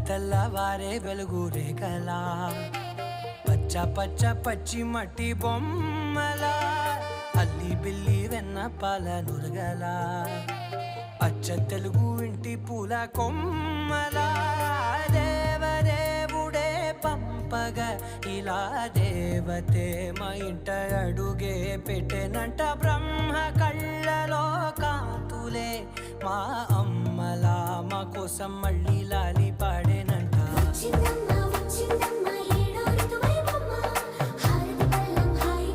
తెల్లవారే వెలుగు రేఖలా పచ్చ పచ్చ పచ్చి మట్టి బొమ్మలా అల్లి బిల్లి వెన్న పాల నురగలా అచ్చ తెలుగు ఇంటి పూల కొమ్మలా దేవదేవుడే పంపగ ఇలా దేవతే మా ఇంట అడుగే పెట్టెనంట బ్రహ్మ కళ్ళలో కాంతులే మా అమ్మలా మా కోసం మళ్ళీ లాలి